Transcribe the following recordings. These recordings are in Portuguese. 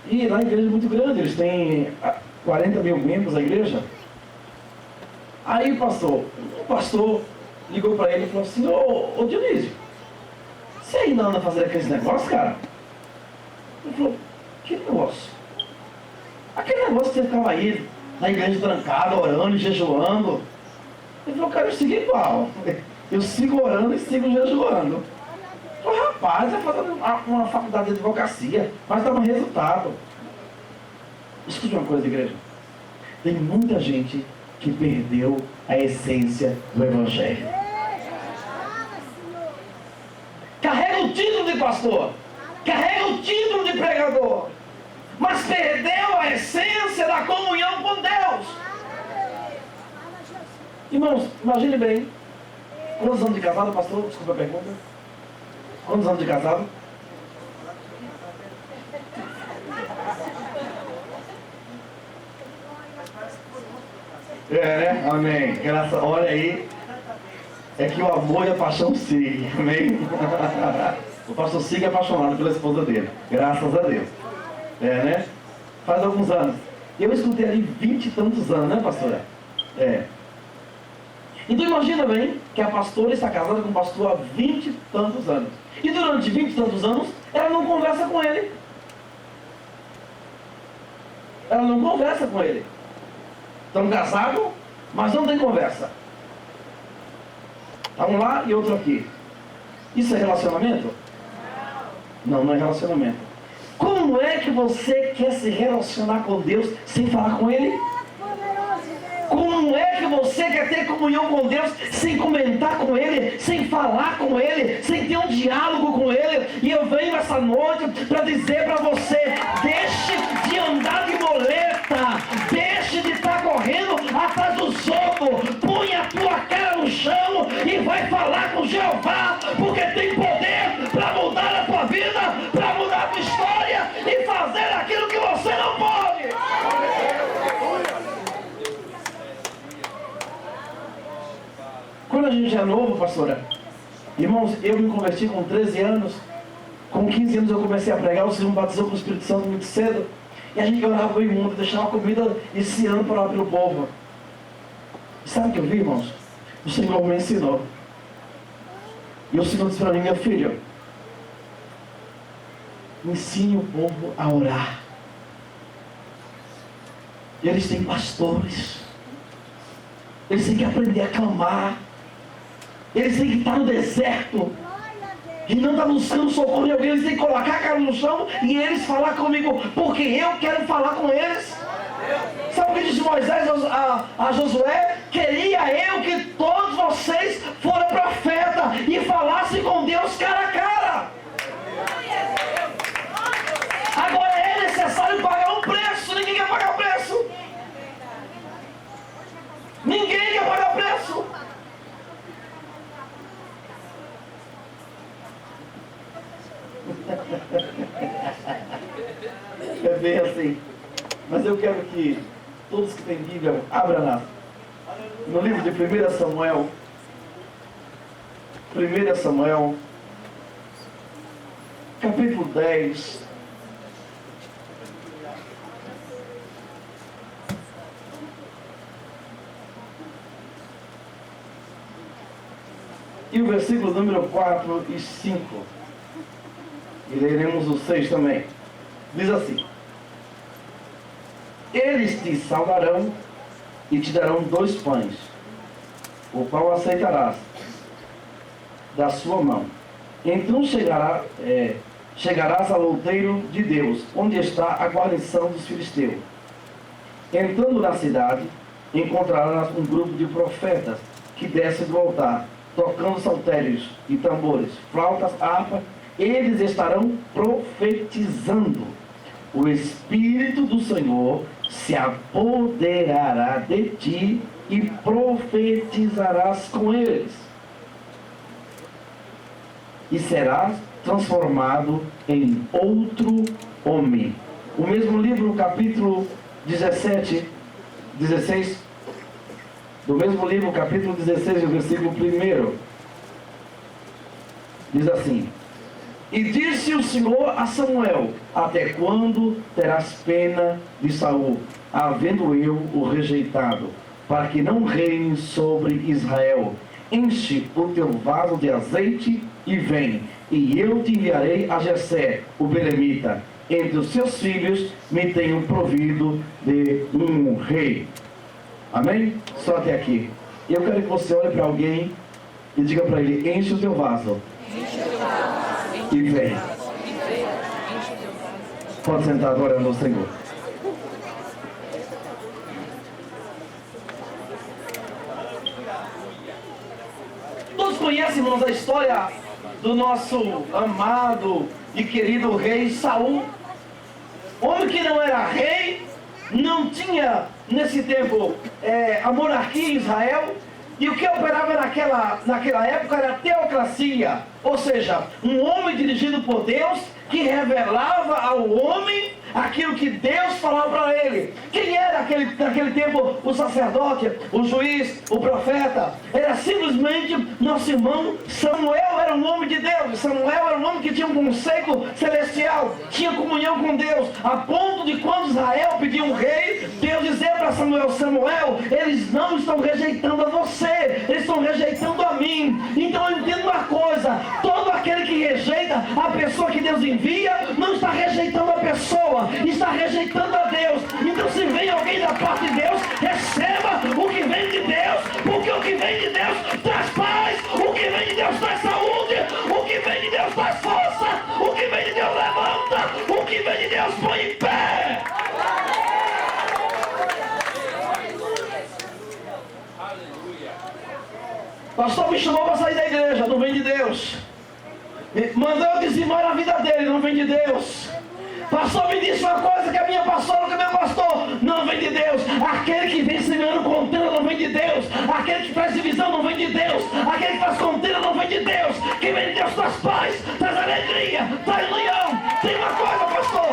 E lá a igreja é muito grande, eles têm 40 mil membros a igreja. Aí o pastor ligou para ele e falou assim: ô Dionísio, você ainda anda fazendo aqueles negócios, cara? Ele falou: que negócio? Aquele negócio que você ficava aí na igreja trancada, orando e jejuando. Ele falou: cara, eu sigo igual. Eu sigo orando e sigo jejuando. Eu falei: rapaz, você fazendo uma faculdade de advocacia, mas dá um resultado. Escute uma coisa, igreja. Tem muita gente que perdeu a essência do Evangelho. Carrega o título de pastor, carrega o título de pregador, mas perdeu a essência da comunhão com Deus. Irmãos, imagine bem. Quantos anos de casado, pastor? Desculpa a pergunta. Quantos anos de casado? Né? Amém. Graças, olha aí. É que o amor e a paixão seguem. Amém? O pastor Sig é apaixonado pela esposa dele. Graças a Deus. Né? Faz alguns anos. Eu escutei ali 20 e tantos anos, né, pastora? Então imagina bem que a pastora está casada com o pastor há 20 e tantos anos. E durante 20 e tantos anos, ela não conversa com ele. Ela não conversa com ele. Estão casados, mas não tem conversa. Tá um lá e outro aqui. Isso é relacionamento? Não, não é relacionamento. Como é que você quer se relacionar com Deus sem falar com Ele? Como é que você quer ter comunhão com Deus sem comentar com Ele, sem falar com Ele, sem ter um diálogo com Ele? E eu venho essa noite para dizer para você: deixe de andar de moleta, deixe de estar correndo atrás dos outros, põe a tua cara no chão e vai falar com Jeová, porque tem poder para mudar a tua vida, para mudar a tua história e fazer aquilo que você não pode. Quando a gente é novo, pastora, irmãos, eu me converti com 13 anos, com 15 anos eu comecei a pregar, o Senhor me batizou com o Espírito Santo muito cedo, e a gente orava o imundo, deixava a comida esse ano para orar pelo povo. E sabe o que eu vi, irmãos? O Senhor me ensinou. E o Senhor disse para mim: meu filho, ensine o povo a orar. Eles têm pastores, eles têm que aprender a clamar. Eles têm que estar no deserto e não estar buscando socorro em alguém. Eles têm que colocar a cara no chão e eles falar comigo, porque eu quero falar com eles. Sabe o que disse Moisés a Josué? Queria eu que todos vocês fossem profeta e falassem com Deus cara a cara. Agora é necessário pagar um preço. Ninguém quer pagar o preço. Ninguém quer pagar o preço. É bem assim. Mas eu quero que todos que têm Bíblia abram no livro de 1 Samuel. 1 Samuel, capítulo 10. E o versículo número 4 e 5. E leremos o 6 também. Diz assim: eles te saudarão e te darão 2 pães, o qual aceitarás da sua mão. Então chegarás ao outeiro de Deus, onde está a guarnição dos filisteus. Entrando na cidade, encontrarás um grupo de profetas que descem do altar, tocando saltérios e tambores, flautas, harpa. Eles estarão profetizando. O Espírito do Senhor se apoderará de ti e profetizarás com eles. E serás transformado em outro homem. O mesmo livro, capítulo 16, do mesmo livro, capítulo 16, o versículo 1, diz assim: E disse o Senhor a Samuel: até quando terás pena de Saul, havendo eu o rejeitado, para que não reine sobre Israel? Enche o teu vaso de azeite e vem, e eu te enviarei a Jessé, o belemita. Entre os seus filhos me tenho provido de um rei. Amém? Só até aqui. Eu quero que você olhe para alguém e diga para ele: enche o teu vaso e vem. Pode sentar adorando ao Senhor. Todos conhecem, irmãos, a história do nosso amado e querido rei Saul. Homem que não era rei, não tinha nesse tempo a monarquia em Israel. E o que operava naquela época era a teocracia, ou seja, um homem dirigido por Deus que revelava ao homem aquilo que Deus falava para ele. Quem era naquele tempo o sacerdote, o juiz, o profeta? Era simplesmente nosso irmão Samuel. Era um homem de Deus. Samuel era um homem que tinha um conceito celestial, tinha comunhão com Deus, a ponto de quando Israel pedia um rei, Deus dizia para Samuel: Samuel, eles não estão rejeitando a você, eles estão rejeitando a mim. Então eu entendo uma coisa: todo aquele que rejeita a pessoa que Deus envia, não está rejeitando a pessoa, está rejeitando a Deus. Então se vem alguém da parte de Deus, receba o que vem de Deus, porque o que vem de Deus traz paz, o que vem de Deus traz saúde, o que vem de Deus traz força, o que vem de Deus levanta, o que vem de Deus põe em pé. Pastor me chamou para sair da igreja, não vem de Deus. Mandou eu dizimar a vida dele, não vem de Deus. Pastor me disse uma coisa que a minha pastora, que o meu pastor, não vem de Deus. Aquele que vem semeando contenda não vem de Deus. Aquele que traz divisão não vem de Deus. Aquele que traz contenda não vem de Deus. Quem vem de Deus traz paz, traz alegria, traz união. Tem uma coisa, pastor: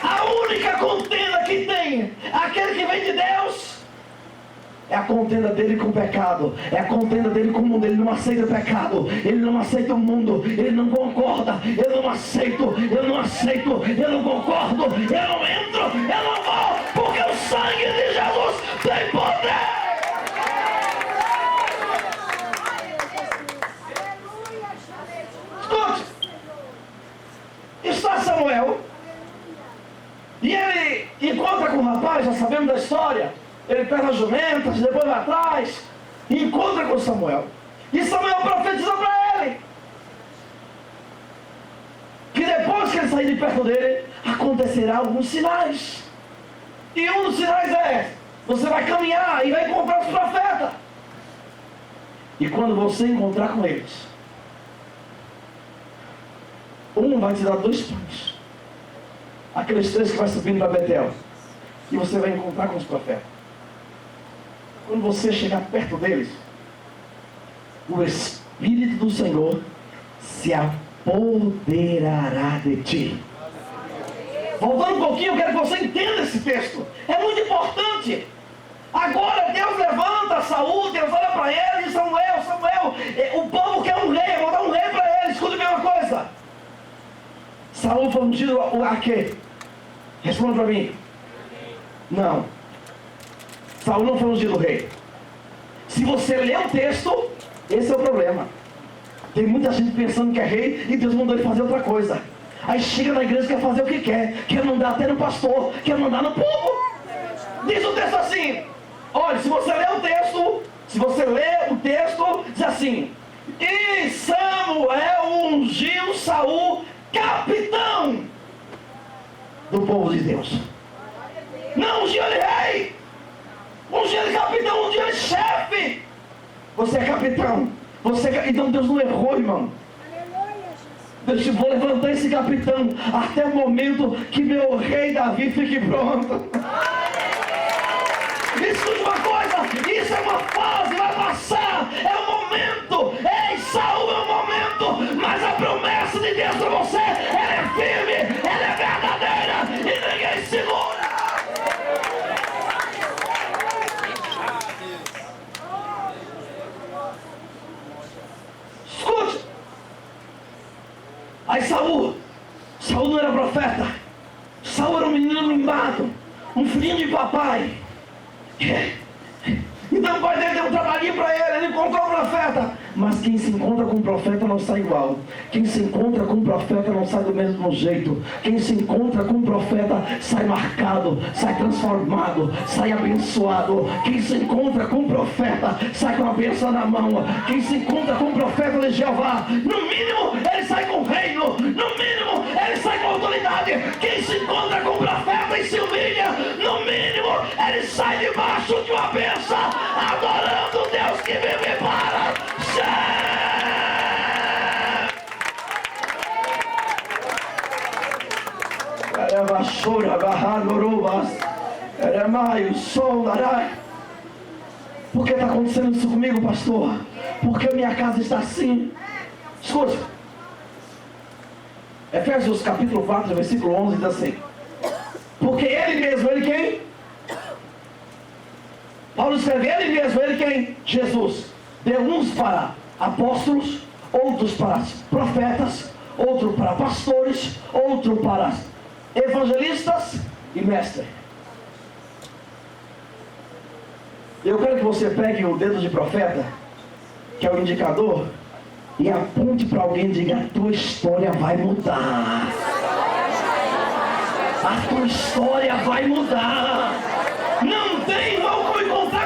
a única contenda que tem aquele que vem de Deus é a contenda dele com o pecado, é a contenda dele com o mundo. Ele não aceita o pecado, ele não aceita o mundo, ele não concorda. Eu não aceito, eu não aceito, eu não concordo, eu não entro, eu não vou, porque o sangue de Jesus tem poder. Escute, está Samuel, e ele encontra com o rapaz, já sabemos da história. Ele pega as jumentas, depois vai atrás, e encontra com Samuel. E Samuel profetiza para ele que depois que ele sair de perto dele, acontecerá alguns sinais. E um dos sinais é: você vai caminhar e vai encontrar os profetas. E quando você encontrar com eles, um vai te dar 2 pães, aqueles 3 que vai subindo para Betel, e você vai encontrar com os profetas. Quando você chegar perto deles, o Espírito do Senhor se apoderará de ti. Voltando um pouquinho, eu quero que você entenda esse texto. É muito importante. Agora Deus levanta Saul, Deus olha para ele e diz: Samuel, o povo quer um rei, eu vou dar um rei para ele. Escuta bem uma coisa. Saul foi ungido a quê? Responda para mim. Não. Saul não foi ungido rei. Se você ler o texto, esse é o problema. Tem muita gente pensando que é rei e Deus mandou ele fazer outra coisa. Aí chega na igreja e quer fazer o que quer mandar até no pastor, quer mandar no povo. Diz o texto assim: olha, se você ler o texto, diz assim: e Samuel ungiu Saul capitão do povo de Deus. Não ungiu ele rei, ungiu ele capitão, ungiu ele chefe. Você é capitão. Então Deus não errou, irmão. Deus disse: vou levantar esse capitão até o momento que meu rei Davi fique pronto. Escute uma coisa: isso é uma fase, vai passar, é um momento. Ei, Saul, é um momento, mas a promessa de Deus para você, ela é firme, ela é verdadeira e ninguém segura. Escute, Saul não era profeta. Saul era um menino mimado, um filhinho de papai. Então o pai dele deu um trabalhinho para ele encontrou o profeta. Mas quem se encontra com o profeta não sai igual. Quem se encontra com o profeta não sai do mesmo jeito. Quem se encontra com o profeta sai marcado, sai transformado, sai abençoado. Quem se encontra com o profeta sai com a bênção na mão. Quem se encontra com o profeta de Jeová, no mínimo ele sai com o reino, no mínimo ele sai com a autoridade. Quem se encontra com o profeta e se humilha, no mínimo ele sai debaixo de uma bênção, adorando o Deus que vive para sempre. Por que está acontecendo isso comigo, pastor? Porque minha casa está assim. Escuta, Efésios capítulo 4, versículo 11 diz assim: porque ele mesmo, ele quem? Paulo escreve, ele mesmo, ele quem? Jesus deu uns para apóstolos, outros para profetas, outro para pastores, outro para evangelistas e mestres. Eu quero que você pegue o dedo de profeta, que é o indicador, e aponte para alguém e diga: a tua história vai mudar. A tua história vai mudar. Não tem irmão como encontrar